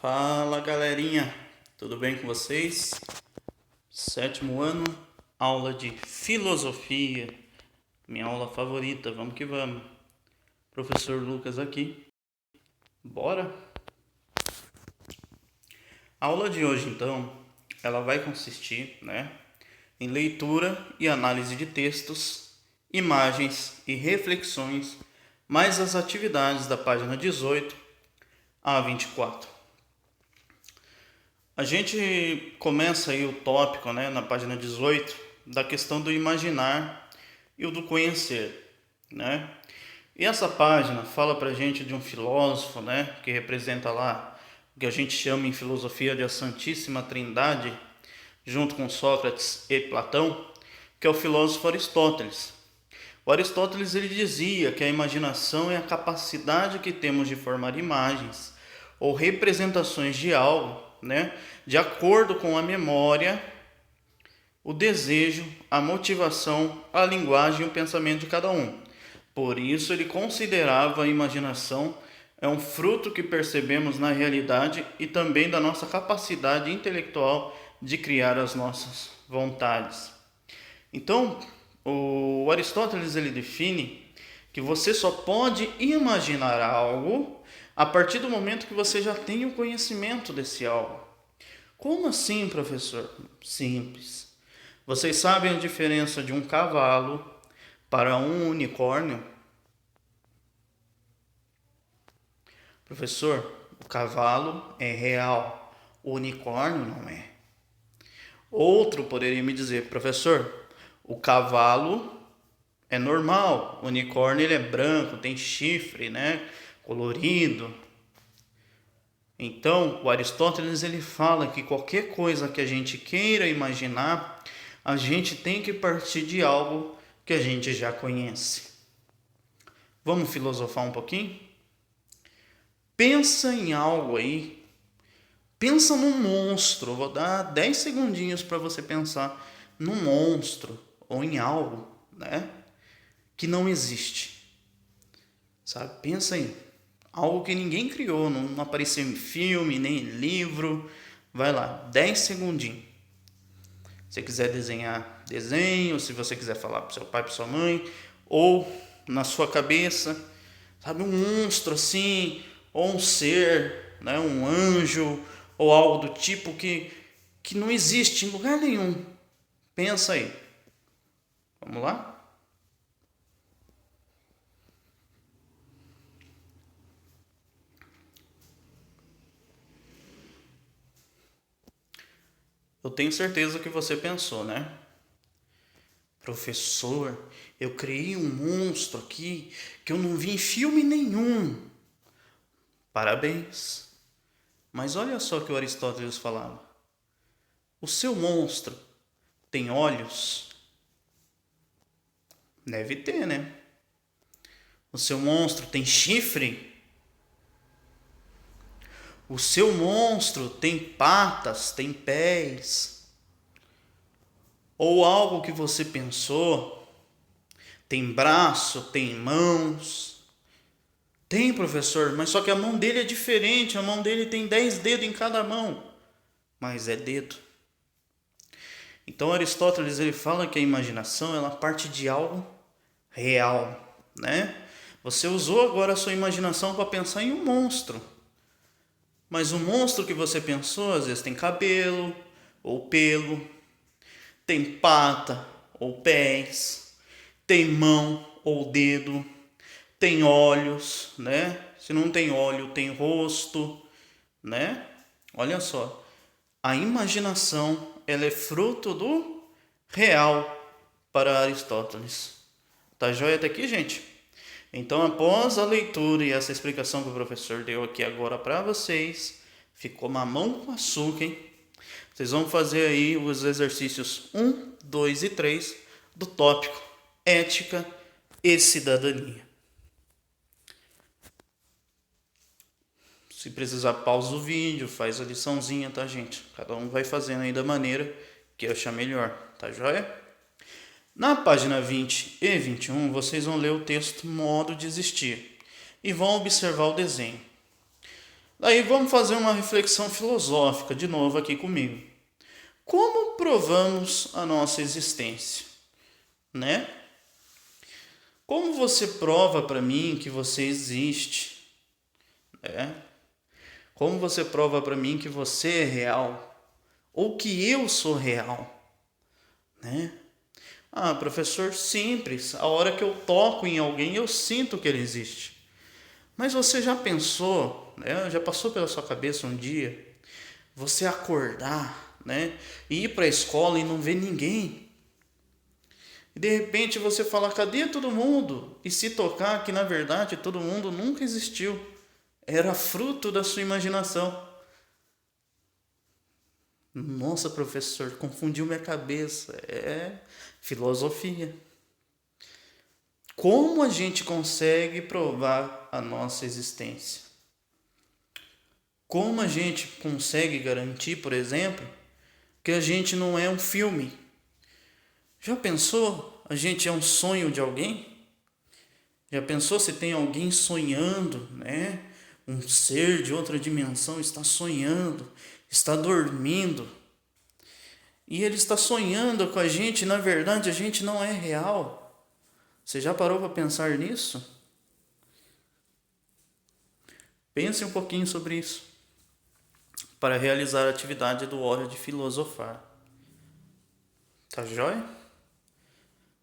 Fala galerinha, tudo bem com vocês? Sétimo ano, aula de filosofia, minha aula favorita, vamos que vamos. Professor Lucas aqui, bora? A aula de hoje então, ela vai consistir, em leitura e análise de textos, imagens e reflexões, mais as atividades da página 18 a 24. A gente começa aí o tópico, na página 18, da questão do imaginar e o do conhecer, E essa página fala pra gente de um filósofo, que representa lá o que a gente chama em filosofia de a Santíssima Trindade, junto com Sócrates e Platão, que é o filósofo Aristóteles. O Aristóteles ele dizia que a imaginação é a capacidade que temos de formar imagens ou representações de algo, de acordo com a memória, o desejo, a motivação, a linguagem e o pensamento de cada um. Por isso ele considerava a imaginação um fruto que percebemos na realidade e também da nossa capacidade intelectual de criar as nossas vontades. Então, o Aristóteles ele define que você só pode imaginar algo a partir do momento que você já tem o conhecimento desse algo. Como assim, professor? Simples. Vocês sabem a diferença de um cavalo para um unicórnio? Professor, o cavalo é real, o unicórnio não é. Outro poderia me dizer, professor, o cavalo é normal, o unicórnio ele é branco, tem chifre, colorido. Então, o Aristóteles ele fala que qualquer coisa que a gente queira imaginar, a gente tem que partir de algo que a gente já conhece. Vamos filosofar um pouquinho? Pensa em algo aí. Pensa num monstro. Vou dar 10 segundinhos para você pensar num monstro ou em algo, que não existe. Sabe? Pensa em algo que ninguém criou, não apareceu em filme, nem em livro. Vai lá, 10 segundinhos. Se você quiser desenhar, desenho. Se você quiser falar para seu pai, para sua mãe. Ou na sua cabeça, sabe, um monstro assim, ou um ser, um anjo, ou algo do tipo que não existe em lugar nenhum. Pensa aí. Vamos lá? Eu tenho certeza que você pensou, Professor, eu criei um monstro aqui que eu não vi em filme nenhum. Parabéns. Mas olha só o que o Aristóteles falava. O seu monstro tem olhos? Deve ter, O seu monstro tem chifre? O seu monstro tem patas, tem pés? Ou algo que você pensou? Tem braço, tem mãos? Tem, professor, mas só que a mão dele é diferente. A mão dele tem 10 dedos em cada mão. Mas é dedo. Então Aristóteles ele fala que a imaginação ela parte de algo real, Você usou agora a sua imaginação para pensar em um monstro. Mas o monstro que você pensou, às vezes tem cabelo ou pelo, tem pata ou pés, tem mão ou dedo, tem olhos, Se não tem olho, tem rosto, Olha só, a imaginação ela é fruto do real para Aristóteles. Tá joia até aqui, gente? Então, após a leitura e essa explicação que o professor deu aqui agora para vocês, ficou mamão com açúcar, hein? Vocês vão fazer aí os exercícios 1, 2 e 3 do tópico Ética e Cidadania. Se precisar, pausa o vídeo, faz a liçãozinha, tá, gente? Cada um vai fazendo aí da maneira que achar melhor, tá joia? Na página 20 e 21, vocês vão ler o texto Modo de Existir e vão observar o desenho. Daí vamos fazer uma reflexão filosófica de novo aqui comigo. Como provamos a nossa existência, né? Como você prova para mim que você existe, né? Como você prova para mim que você é real ou que eu sou real, né? Ah, professor, simples. A hora que eu toco em alguém, eu sinto que ele existe. Mas você já pensou, né? Já passou pela sua cabeça um dia você acordar, né? E ir para a escola e não ver ninguém? E de repente você fala, cadê todo mundo? E se tocar que na verdade todo mundo nunca existiu. Era fruto da sua imaginação. Nossa, professor, confundiu minha cabeça. É filosofia. Como a gente consegue provar a nossa existência? Como a gente consegue garantir, por exemplo, que a gente não é um filme? Já pensou? A gente é um sonho de alguém? Já pensou se tem alguém sonhando, né? Um ser de outra dimensão está sonhando, está dormindo. E ele está sonhando com a gente, e na verdade a gente não é real. Você já parou para pensar nisso? Pense um pouquinho sobre isso para realizar a atividade do óleo de filosofar. Tá joia?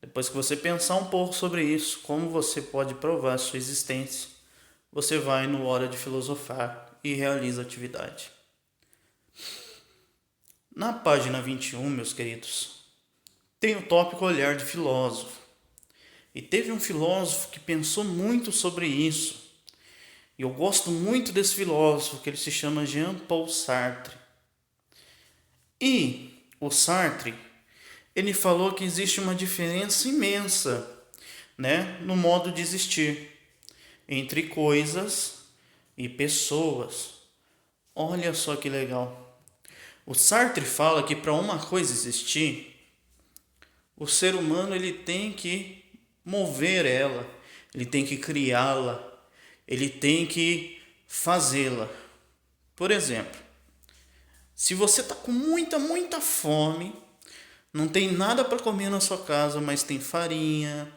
Depois que você pensar um pouco sobre isso, como você pode provar a sua existência, você vai no Hora de Filosofar e realiza a atividade. Na página 21, meus queridos, tem o tópico Olhar de Filósofo. E teve um filósofo que pensou muito sobre isso. E eu gosto muito desse filósofo, que ele se chama Jean-Paul Sartre. E o Sartre, ele falou que existe uma diferença imensa, né, no modo de existir entre coisas e pessoas. Olha só que legal. O Sartre fala que para uma coisa existir, o ser humano ele tem que mover ela, ele tem que criá-la, ele tem que fazê-la. Por exemplo, se você está com muita fome, não tem nada para comer na sua casa, mas tem farinha,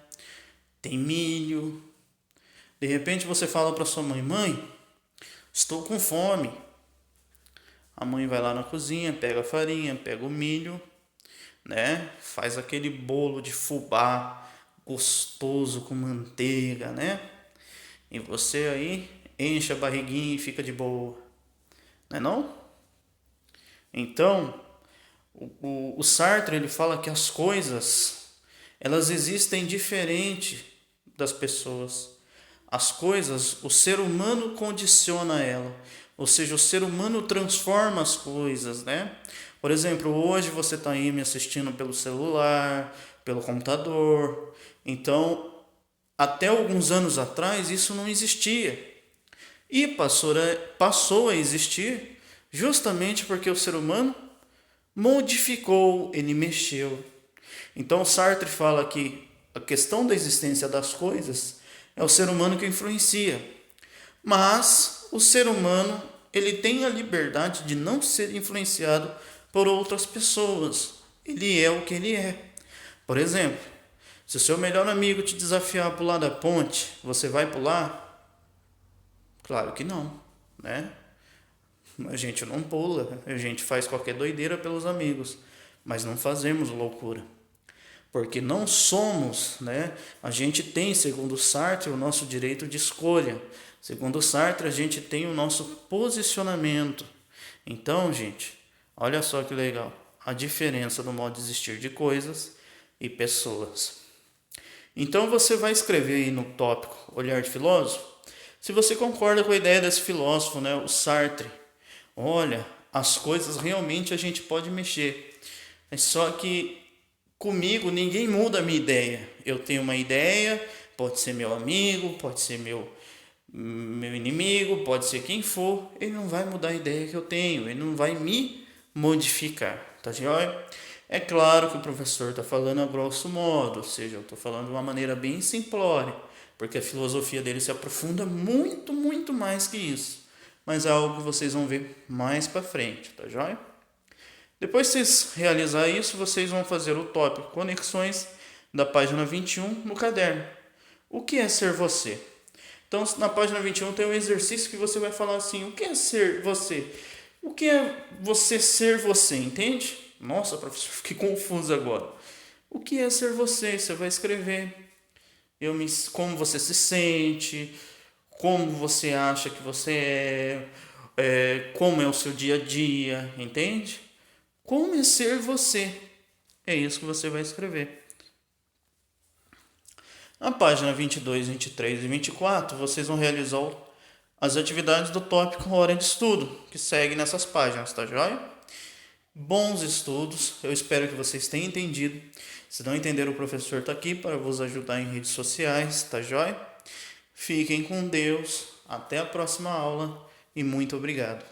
tem milho. De repente você fala para sua mãe, mãe, estou com fome. A mãe vai lá na cozinha, pega a farinha, pega o milho, né? Faz aquele bolo de fubá gostoso com manteiga, né? E você aí enche a barriguinha e fica de boa, não é não? Então, o Sartre ele fala que as coisas elas existem diferente das pessoas. As coisas, o ser humano condiciona ela, ou seja, o ser humano transforma as coisas, né? Por exemplo, hoje você está aí me assistindo pelo celular, pelo computador. Então, até alguns anos atrás isso não existia. E passou a existir justamente porque o ser humano modificou, ele mexeu. Então Sartre fala que a questão da existência das coisas é o ser humano que influencia. Mas o ser humano, ele tem a liberdade de não ser influenciado por outras pessoas. Ele é o que ele é. Por exemplo, se o seu melhor amigo te desafiar a pular da ponte, você vai pular? Claro que não, né? A gente não pula, a gente faz qualquer doideira pelos amigos, mas não fazemos loucura. Porque não somos, né? A gente tem, segundo Sartre, o nosso direito de escolha. Segundo Sartre, a gente tem o nosso posicionamento. Então, gente, olha só que legal. A diferença no modo de existir de coisas e pessoas. Então você vai escrever aí no tópico Olhar de Filósofo, se você concorda com a ideia desse filósofo, né, o Sartre. Olha, as coisas realmente a gente pode mexer. É só que comigo ninguém muda a minha ideia. Eu tenho uma ideia, pode ser meu amigo, pode ser meu inimigo, pode ser quem for, ele não vai mudar a ideia que eu tenho, ele não vai me modificar, tá joia? É claro que o professor está falando a grosso modo, ou seja, eu estou falando de uma maneira bem simplória, porque a filosofia dele se aprofunda muito mais que isso. mas é algo que vocês vão ver mais para frente, tá joia? Depois que vocês realizar isso, vocês vão fazer o tópico Conexões da página 21 no caderno. O que é ser você? Então, na página 21 tem um exercício que você vai falar assim: o que é ser você? O que é você ser você, entende? Nossa, professor, fiquei confuso agora. O que é ser você? Você vai escrever como você se sente, como você acha que você como é o seu dia a dia, entende? Como é ser você? É isso que você vai escrever. Na página 22, 23 e 24, vocês vão realizar as atividades do tópico Hora de Estudo, que segue nessas páginas, tá joia? Bons estudos, eu espero que vocês tenham entendido. Se não entenderam, o professor está aqui para vos ajudar em redes sociais, tá joia? Fiquem com Deus, até a próxima aula e muito obrigado.